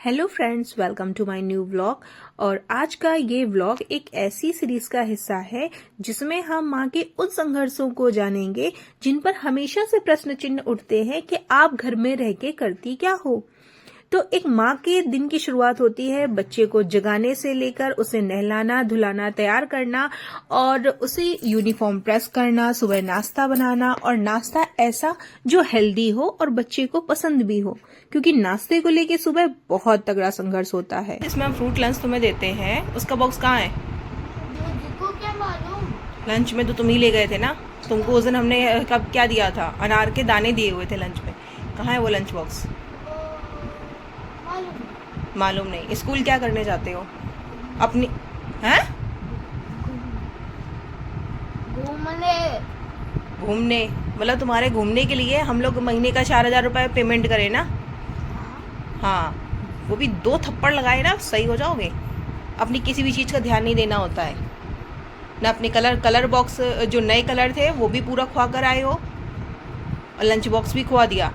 Hello friends, welcome to my new vlog. और आज का ये व्लॉग एक ऐसी सीरीज का हिस्सा है जिसमें हम माँ के उन संघर्षों को जानेंगे जिन पर हमेशा से प्रश्न चिन्ह उठते हैं कि आप घर में रह के करती क्या हो। तो एक माँ के दिन की शुरुआत होती है बच्चे को जगाने से लेकर उसे नहलाना धुलाना तैयार करना और उसे यूनिफॉर्म प्रेस करना, सुबह नाश्ता बनाना, और नाश्ता ऐसा जो हेल्दी हो और बच्चे को पसंद भी हो, क्योंकि नाश्ते को लेके सुबह बहुत तगड़ा संघर्ष होता है। इसमें हम फ्रूट लंच तुम्हें देते हैं, उसका बॉक्स कहाँ है? मुझको क्या मालूम। लंच में तो तुम ही ले गए थे ना। तुमको उस दिन हमने कब क्या दिया था? अनार के दाने दिए हुए थे लंच में। कहाँ है वो लंच बॉक्स? मालूम नहीं। स्कूल क्या करने जाते हो अपनी? हैं? घूमने मतलब तुम्हारे घूमने के लिए हम लोग महीने का 4,000 रुपये पेमेंट करें ना। हाँ, वो भी 2 थप्पड़ लगाए ना सही हो जाओगे। अपनी किसी भी चीज़ का ध्यान नहीं देना होता है ना। अपने कलर बॉक्स जो नए कलर थे वो भी पूरा खुआ कर आए हो और लंच बॉक्स भी खुआ दिया।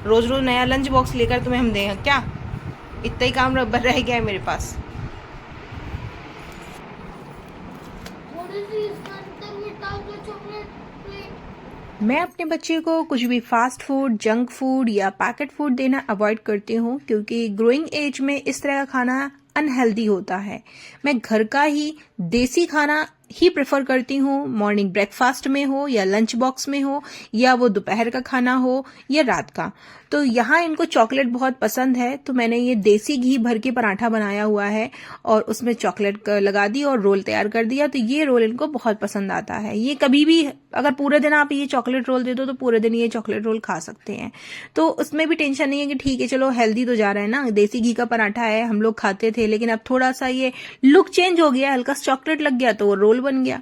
रोज़ रोज़ नया लंच बॉक्स लेकर तुम्हें हम दें क्या? इतना ही काम रह गया है मेरे पास। मैं अपने बच्चे को कुछ भी फास्ट फूड, जंक फूड या पैकेट फूड देना अवॉइड करती हूँ, क्योंकि ग्रोइंग एज में इस तरह का खाना अनहेल्दी होता है। मैं घर का ही देसी खाना ही प्रेफर करती हूँ, मॉर्निंग ब्रेकफास्ट में हो या लंच बॉक्स में हो या वो दोपहर का खाना हो या रात का। तो यहाँ इनको चॉकलेट बहुत पसंद है, तो मैंने ये देसी घी भर के पराठा बनाया हुआ है और उसमें चॉकलेट लगा दी और रोल तैयार कर दिया। तो ये रोल इनको बहुत पसंद आता है। ये कभी भी अगर पूरे दिन आप ये चॉकलेट रोल दे दो तो पूरे दिन ये चॉकलेट रोल खा सकते हैं। तो उसमें भी टेंशन नहीं है कि ठीक है चलो हेल्दी तो जा रहा है ना, देसी घी का पराठा है, हम लोग खाते थे, लेकिन अब थोड़ा सा ये लुक चेंज हो गया, हल्का सा चॉकलेट लग गया तो वो रोल बन गया।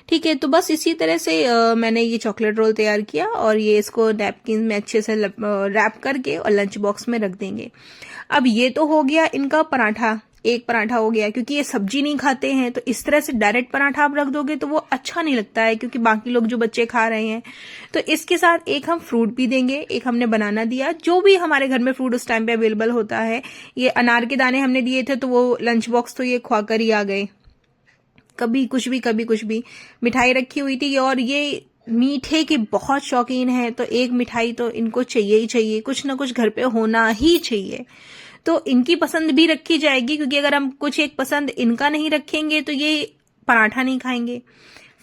ठीक है, तो बस इसी तरह से मैंने ये चॉकलेट रोल तैयार किया और ये इसको नैपकिन में अच्छे से रैप करके और लंच बॉक्स में रख देंगे। अब ये तो हो गया इनका पराठा, एक पराठा हो गया, क्योंकि ये सब्जी नहीं खाते हैं तो इस तरह से डायरेक्ट पराठा आप रख दोगे तो वो अच्छा नहीं लगता है, क्योंकि बाकी लोग जो बच्चे खा रहे हैं। तो इसके साथ एक हम फ्रूट भी देंगे, एक हमने बनाना दिया, जो भी हमारे घर में फ्रूट उस टाइम पे अवेलेबल होता है। ये अनार के दाने हमने दिए थे तो वो लंच बॉक्स तो ये खुआकर ही आ गए। कभी कुछ भी कभी कुछ भी। मिठाई रखी हुई थी और ये मीठे के बहुत शौकीन है, तो एक मिठाई तो इनको चाहिए ही चाहिए, कुछ ना कुछ घर पे होना ही चाहिए। तो इनकी पसंद भी रखी जाएगी, क्योंकि अगर हम कुछ एक पसंद इनका नहीं रखेंगे तो ये पराठा नहीं खाएंगे।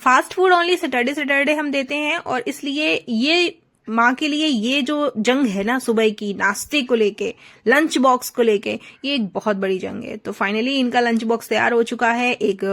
Fast food only Saturday Saturday हम देते हैं, और इसलिए ये माँ के लिए ये जो जंग है ना सुबह की नाश्ते को लेके, लंच बॉक्स को लेके, ये एक बहुत बड़ी जंग है। तो फाइनली इनका लंच बॉक्स तैयार हो चुका है। एक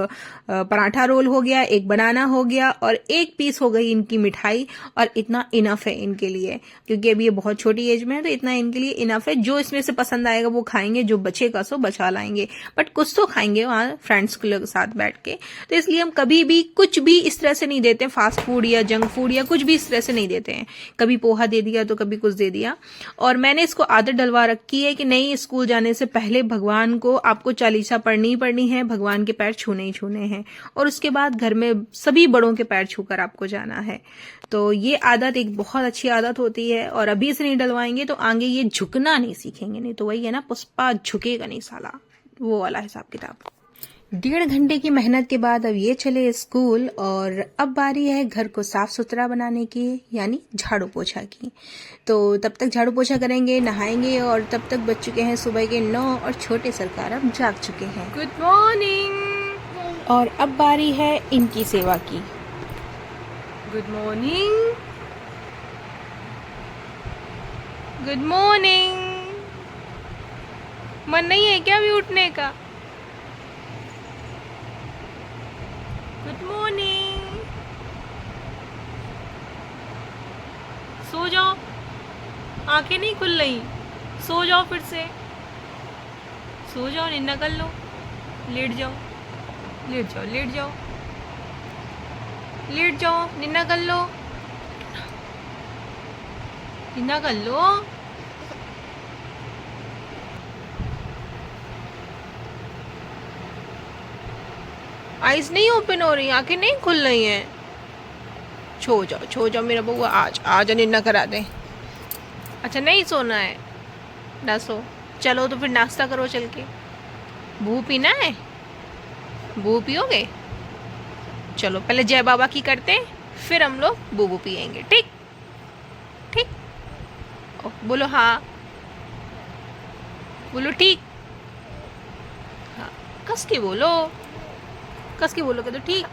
पराठा रोल हो गया, एक बनाना हो गया और एक पीस हो गई इनकी मिठाई, और इतना इनफ है इनके लिए, क्योंकि अभी ये बहुत छोटी एज में है तो इतना इनके लिए इनफ है। जो इसमें से पसंद आएगा वो खाएंगे, जो बचेगा सो बचा लाएंगे, बट कुछ तो खाएंगे वहाँ फ्रेंड्स के साथ बैठ के। तो इसलिए हम कभी भी कुछ भी इस तरह से नहीं देते, फास्ट फूड या जंक फूड या कुछ भी इस तरह से नहीं देते हैं। कभी पोहा दे दिया तो कभी कुछ दे दिया। और मैंने इसको आदत डलवा रखी है कि नहीं, स्कूल जाने से पहले भगवान को आपको चालीसा पढ़नी ही पढ़नी है, भगवान के पैर छूने ही छूने हैं, और उसके बाद घर में सभी बड़ों के पैर छूकर आपको जाना है। तो ये आदत एक बहुत अच्छी आदत होती है, और अभी से नहीं डलवाएंगे तो आगे ये झुकना नहीं सीखेंगे। नहीं तो वही है ना, पुष्पा झुकेगा नहीं साला, वो वाला हिसाब किताब। 1.5 घंटे की मेहनत के बाद अब ये चले स्कूल, और अब बारी है घर को साफ सुथरा बनाने की, यानी झाड़ू पोछा की। तो तब तक झाड़ू पोछा करेंगे, नहाएंगे, और तब तक बज चुके हैं सुबह के 9 और छोटे सरकार अब जाग चुके हैं। Good morning. और अब बारी है इनकी सेवा की। Good morning, good morning. मन नहीं है क्या अभी उठने का? Good morning. सो जाओ, आंखें नहीं खुल रही, सो जाओ, फिर से सो जाओ, निन्ना कर लो, लेट जाओ, लेट जाओ, लेट जाओ, लेट जाओ, निन्ना कर लो, निन्ना कर लो। आईज नहीं ओपन हो रही, आंखें नहीं खुल रही हैं। छो जाओ मेरा बउआ, आज निन्ना करा दे। अच्छा नहीं सोना है, ना सो, चलो तो फिर नाश्ता करो चल के। बू पीना है? बू पियोगे? चलो पहले जय बाबा की करते हैं, फिर हम लोग बूबू पियेंगे। ठीक ठीक। बोलो हाँ, बोलो ठीक। हाँ, कस के बोलो, कस के बोलोगे तो ठीक।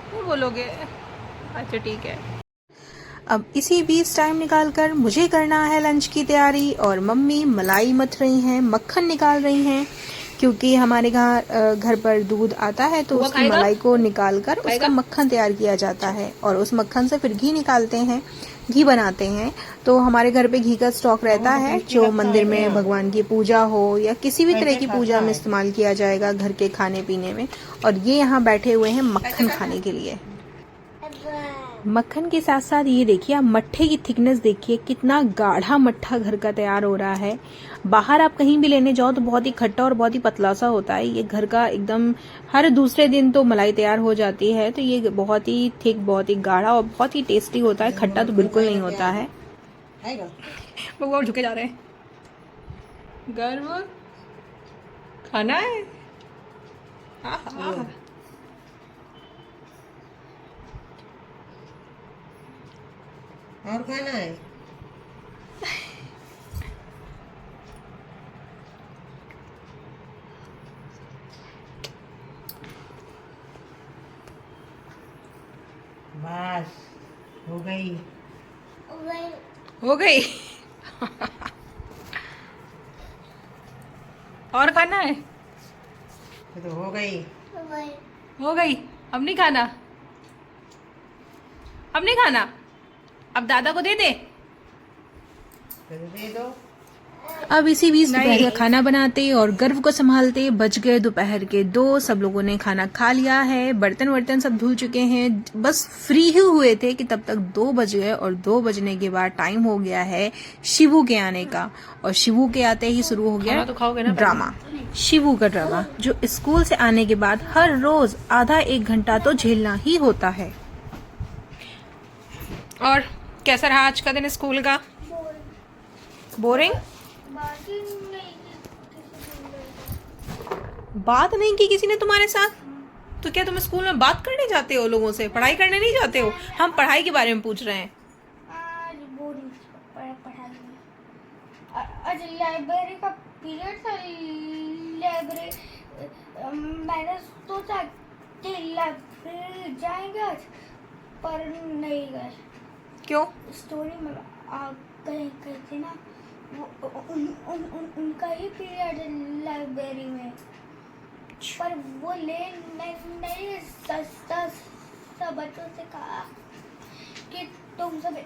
नहीं बोलोगे? अच्छा ठीक है। अब इसी बीच टाइम निकालकर मुझे करना है लंच की तैयारी, और मम्मी मलाई मथ रही हैं, मक्खन निकाल रही हैं, क्योंकि हमारे घर पर दूध आता है तो उसकी मलाई को निकालकर उसका मक्खन तैयार किया जाता है, और उस मक्खन से फिर घी निकालते हैं, घी बनाते हैं। तो हमारे घर पे घी का स्टॉक रहता है, जो मंदिर में भगवान की पूजा हो या किसी भी तरह की पूजा में इस्तेमाल किया जाएगा घर के खाने पीने में। और ये यहाँ बैठे हुए हैं मक्खन खाने के लिए। मक्खन के साथ साथ ये देखिए, आप मट्ठे की थिकनेस देखिए, कितना गाढ़ा मट्ठा घर का तैयार हो रहा है। बाहर आप कहीं भी लेने जाओ तो बहुत ही खट्टा और बहुत ही पतला सा होता है, ये घर का एकदम हर दूसरे दिन तो मलाई तैयार हो जाती है। तो ये बहुत ही थिक, बहुत ही गाढ़ा और बहुत ही टेस्टी होता है, खट्टा तो बिल्कुल नहीं होता है। वो और झुके जा रहे हैं। गर्व खाना है। और खाना है? बस हो गई, हो गई। और खाना है? तो हो गई, हो गई। अब नहीं खाना, अब नहीं खाना, अब दादा को दे दे। दे दो। अब इसी बीच दोपहर का खाना बनाते और गर्व को संभालते बज गए दोपहर के 2। सब लोगों ने खाना खा लिया है, बर्तन वर्तन सब धुल चुके हैं, बस फ्री ही हुए थे कि तब तक 2 बज गए। और 2 बजने के बाद टाइम हो गया है शिवू के आने का, और शिवू के आते ही शुरू हो गया ड्रामा। शिवू का ड्रामा जो स्कूल से आने के बाद हर रोज आधा 1 घंटा तो झेलना ही होता है। और कैसा रहा आज का दिन स्कूल का? बोरिंग? बात नहीं की किसी ने तुम्हारे साथ? तो क्या तुम स्कूल में बात करने जाते हो लोगों से, पढ़ाई करने नहीं जाते हो? हम पढ़ाई के बारे में पूछ रहे हैं। आज लाइब्रेरी का पीरियड था। लाइब्रेरी मैंने सोचा कि लाइब्रेरी जाएंगे आज, पर नहीं गए। क्यों? स्टोरी में गए थे ना, उनका ही पीरियड है लाइब्रेरी में, पर वो नहीं। सब बच्चों से कहा कि तुम सब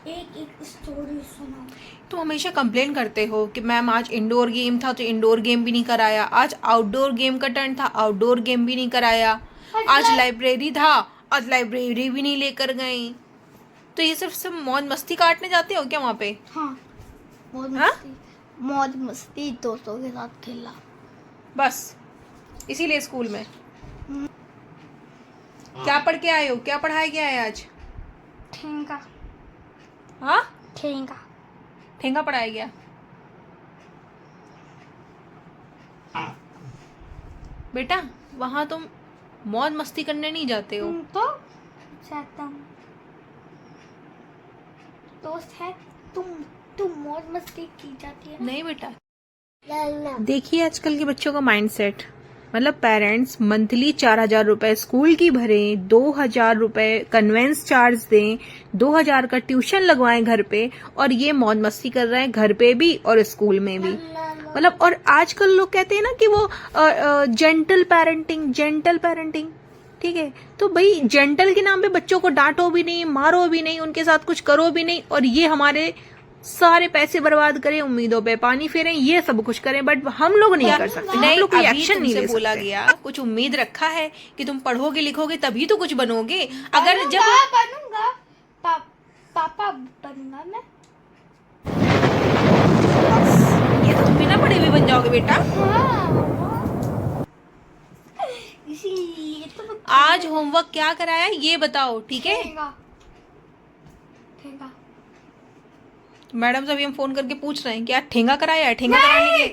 एक स्टोरी सुनाओ। तुम हमेशा कंप्लेन करते हो कि मैम आज इंडोर गेम था तो इंडोर गेम भी नहीं कराया, आज आउटडोर गेम का टर्न था, आउटडोर गेम भी नहीं कराया, आज लाइब्रेरी था, आज लाइब्रेरी भी नहीं लेकर गए। तो ये सिर्फ सब मौज मस्ती काटने जाते हो क्या वहाँ पे? हाँ, मौज मस्ती दोस्तों के साथ खेलना, बस इसीलिए स्कूल में। क्या पढ़ के आए हो, क्या पढ़ाया गया है आज? ठेंगा। हाँ, ठेंगा ठेंगा पढ़ाया गया। बेटा वहाँ तुम मौज मस्ती करने नहीं जाते हो? तो जाता हूँ, दोस्त है। तुम मौज मस्ती की जाती है ना? नहीं बेटा। देखिए आजकल के बच्चों का माइंडसेट, मतलब पेरेंट्स मंथली 4,000 रुपए स्कूल की भरें, 2,000 रुपए कन्वेंस चार्ज दें, 2,000 का ट्यूशन लगवाएं घर पे, और ये मौज मस्ती कर रहे हैं घर पे भी और स्कूल में भी। मतलब और आजकल लोग कहते हैं ना कि वो जेंटल पेरेंटिंग, ठीक है? तो भाई जेंटल के नाम पे बच्चों को डांटो भी नहीं, मारो भी नहीं, उनके साथ कुछ करो भी नहीं, और ये हमारे सारे पैसे बर्बाद करें, उम्मीदों पे पानी फेरें, ये सब कुछ करें, बट हम लोग नहीं कर सकते। हम लोग कोई एक्शन नहीं ले सकते। बोला गया कुछ उम्मीद रखा है कि तुम पढ़ोगे लिखोगे तभी तो कुछ बनोगे। अगर जब बनूंगा पापा बनूंगा मैं। ये तो तुम बिना पढ़े भी बन जाओगे बेटा। इसीलिए तो आज होमवर्क क्या कराया ये बताओ, ठीक है? ठेंगा। मैडम से अभी हम फोन करके पूछ रहे हैं कि यार ठेंगा कराया है, ठेंगा कराने के।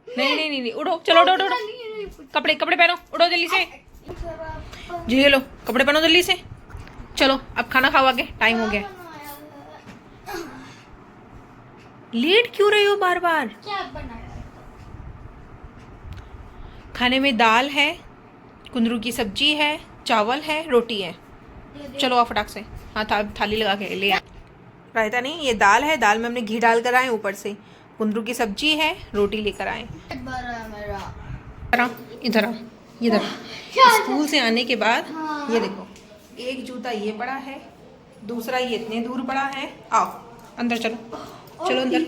नहीं, उठो, चलो उठो उठो। कपड़े पहनो, उठो जल्दी से। जी ये लो, कपड़े पहनो जल्दी से। चलो अब खाना खाओ, आगे टाइम हो गया। लेट क्यों रही हो बार बार? क्या बनाया? खाने में दाल है, कुंदरू की सब्जी है, चावल है, रोटी है। चलो आओ फटाक से। हाँ थाली लगा के ले आ। रायता नहीं, ये दाल है, दाल में हमने घी डाल कर आए, ऊपर से कुंदरू की सब्जी है, रोटी लेकर आए। इधर आओ, इधर आओ। स्कूल से आने के बाद ये देखो, एक जूता ये पड़ा है, दूसरा ये इतने दूर पड़ा है। आओ अंदर चलो, चलो अंदर।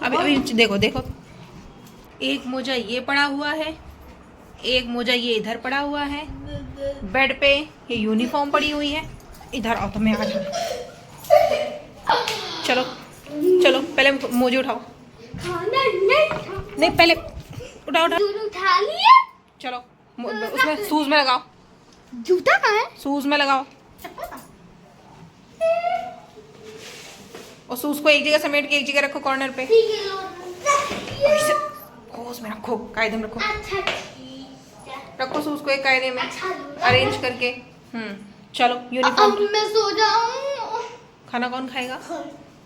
अभी देखो, एक मोजा ये पड़ा हुआ है, एक मोजा ये इधर पड़ा हुआ है, बेड पे ये यूनिफॉर्म पड़ी हुई है। इधर आओ तो मैं आ जाऊँ। चलो पहले मोजे उठाओ। नहीं पहले उठाओ। उठा लिया। चलो उसमें शूज में लगाओ। जूता कहाँ है? शूज में लगाओ, और शूज को एक जगह समेट के एक जगह रखो, कॉर्नर पे। खोज में रखो, कायदे में रखो। रखो शूज को एक कायदे में अरेंज करके। चलो यूनिफॉर्म। अब मैं सो जाऊं। खाना कौन खाएगा?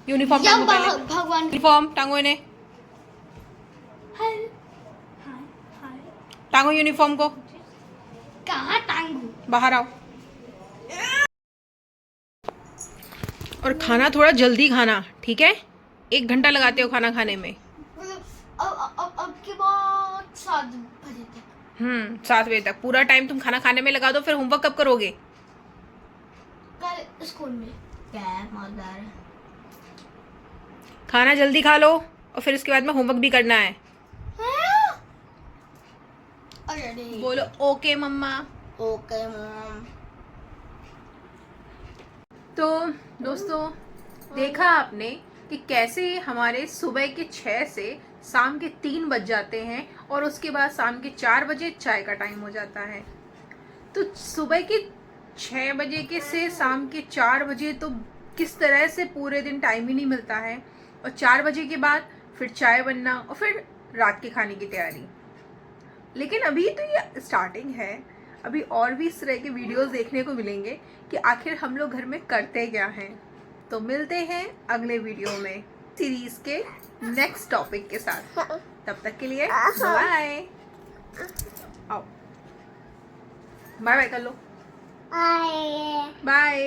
यूनिफॉर्म टांगो पहले। भगवान। यूनिफॉर्म टांगो, इन्हें टांगो यूनिफॉर्म को। कहाँ टांगू? बाहर आओ। और खाना थोड़ा जल्दी खाना, ठीक है? 1 घंटा लगाते हो खाना खाने में। अब के बाद 7 बजे तक। 7 बजे तक पूरा टाइम तुम खाना खाने में लगा दो, फिर होमवर्क कब करोगे? कल स्कूल में। क्या मजेदार। खाना जल्दी खा लो, और फिर इसके बाद में होमवर्क भी करना है। बोलो ओके मम्मा। Okay mom. तो दोस्तों, देखा आपने कि कैसे हमारे सुबह के 6 से शाम के 3 बज जाते हैं, और उसके बाद शाम के 4 बजे चाय का टाइम हो जाता है। तो सुबह के 6 बजे के से शाम के 4 बजे तो किस तरह से पूरे दिन टाइम ही नहीं मिलता है, और 4 बजे के बाद फिर चाय बनना, और फिर रात के खाने की तैयारी। लेकिन अभी तो ये स्टार्टिंग है, अभी और भी इस तरह के वीडियोस देखने को मिलेंगे कि आखिर हम लोग घर में करते क्या हैं। तो मिलते हैं अगले वीडियो में सीरीज के नेक्स्ट टॉपिक के साथ। तब तक के लिए बाय। आओ बाय बाय कर लो। बाय।